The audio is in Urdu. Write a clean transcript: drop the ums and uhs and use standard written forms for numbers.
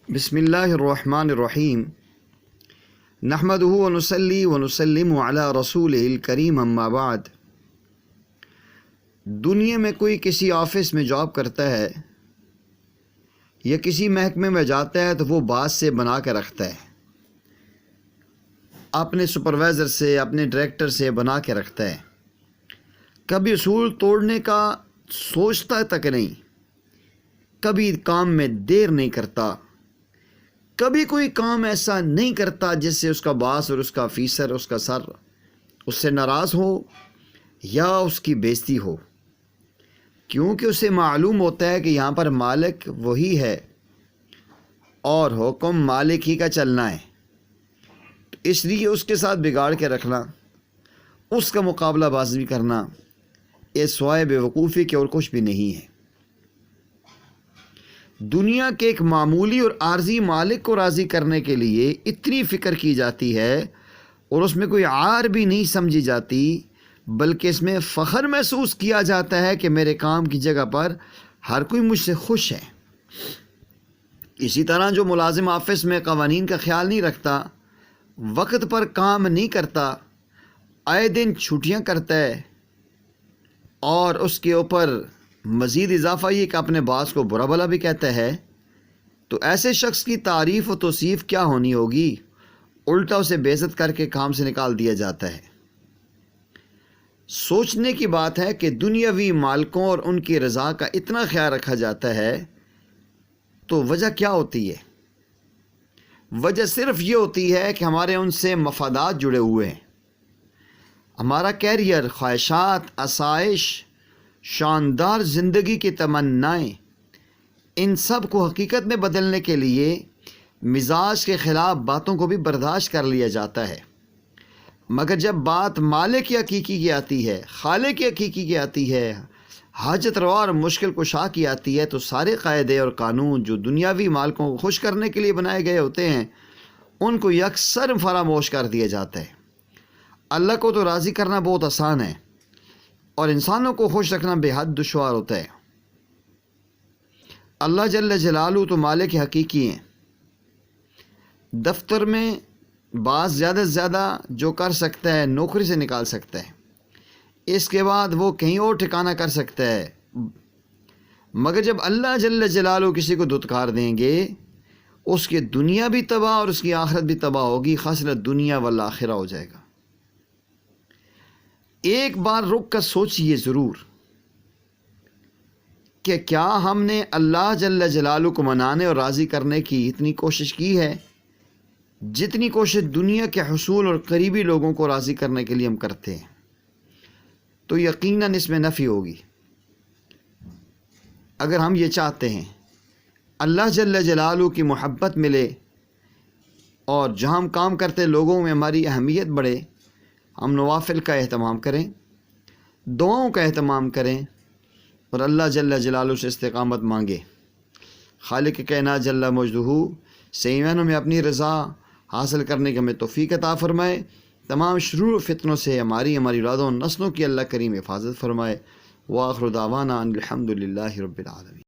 بسم اللہ الرحمن الرحیم نحمدہ ونصلی ونسلم علی رسولہ الکریم اما بعد۔ دنیا میں کوئی کسی آفس میں جاب کرتا ہے یا کسی محکمے میں جاتا ہے تو وہ باس سے بنا کے رکھتا ہے، اپنے سپروائزر سے، اپنے ڈائریکٹر سے بنا کے رکھتا ہے۔ کبھی اصول توڑنے کا سوچتا تک نہیں، کبھی کام میں دیر نہیں کرتا، کبھی کوئی کام ایسا نہیں کرتا جس سے اس کا باس اور اس کا آفیسر، اس کا سر اس سے ناراض ہو یا اس کی بےزتی ہو، کیونکہ اسے معلوم ہوتا ہے کہ یہاں پر مالک وہی ہے اور حکم مالک ہی کا چلنا ہے۔ تو اس لیے اس کے ساتھ بگاڑ کے رکھنا، اس کا مقابلہ بازی کرنا، یہ سوائے بے وقوفی کے اور کچھ بھی نہیں ہے۔ دنیا کے ایک معمولی اور عارضی مالک کو راضی کرنے کے لیے اتنی فکر کی جاتی ہے اور اس میں کوئی عار بھی نہیں سمجھی جاتی، بلکہ اس میں فخر محسوس کیا جاتا ہے کہ میرے کام کی جگہ پر ہر کوئی مجھ سے خوش ہے۔ اسی طرح جو ملازم آفس میں قوانین کا خیال نہیں رکھتا، وقت پر کام نہیں کرتا، آئے دن چھٹیاں کرتا ہے اور اس کے اوپر مزید اضافہ یہ کہ اپنے باس کو برا بھلا بھی کہتا ہے، تو ایسے شخص کی تعریف و توصیف کیا ہونی ہوگی؟ الٹا اسے بے عزت کر کے کام سے نکال دیا جاتا ہے۔ سوچنے کی بات ہے کہ دنیاوی مالکوں اور ان کی رضا کا اتنا خیال رکھا جاتا ہے، تو وجہ کیا ہوتی ہے؟ وجہ صرف یہ ہوتی ہے کہ ہمارے ان سے مفادات جڑے ہوئے ہیں۔ ہمارا کیریئر، خواہشات، آسائش، شاندار زندگی کی تمنائیں، ان سب کو حقیقت میں بدلنے کے لیے مزاج کے خلاف باتوں کو بھی برداشت کر لیا جاتا ہے، مگر جب بات مالک کی حقیقی کی آتی ہے، خالق کی حقیقی کی آتی ہے، حاجت روا اور مشکل کشا کی آتی ہے، تو سارے قاعدے اور قانون جو دنیاوی مالکوں کو خوش کرنے کے لیے بنائے گئے ہوتے ہیں، ان کو یکسر فراموش کر دیا جاتا ہے۔ اللہ کو تو راضی کرنا بہت آسان ہے اور انسانوں کو خوش رکھنا بے حد دشوار ہوتا ہے۔ اللہ جل جلالہ تو مالک حقیقی ہیں۔ دفتر میں بعض زیادہ سے زیادہ جو کر سکتا ہے نوکری سے نکال سکتا ہے، اس کے بعد وہ کہیں اور ٹھکانہ کر سکتا ہے، مگر جب اللہ جل جلالہ کسی کو دھتکار دیں گے، اس کی دنیا بھی تباہ اور اس کی آخرت بھی تباہ ہوگی، خسرت دنیا والآخرہ ہو جائے گا۔ ایک بار رک کر سوچئے ضرور کہ کیا ہم نے اللہ جل جلالہ کو منانے اور راضی کرنے کی اتنی کوشش کی ہے جتنی کوشش دنیا کے حصول اور قریبی لوگوں کو راضی کرنے کے لیے ہم کرتے ہیں؟ تو یقیناً اس میں نفی ہوگی۔ اگر ہم یہ چاہتے ہیں اللہ جل جلالہ کی محبت ملے اور جہاں ہم کام کرتے لوگوں میں ہماری اہمیت بڑھے، ہم نوافل کا اہتمام کریں، دعاؤں کا اہتمام کریں اور اللہ جل جلالہ سے استقامت مانگیں۔ خالق کائنات جل مجدہ سے ایمانوں میں اپنی رضا حاصل کرنے کے ہمیں توفیق عطا فرمائے، تمام شرور و فتنوں سے ہماری اولادوں و نسلوں کی اللہ کریم حفاظت فرمائے۔ وآخر دعوانا ان الحمد للہ رب العالمین۔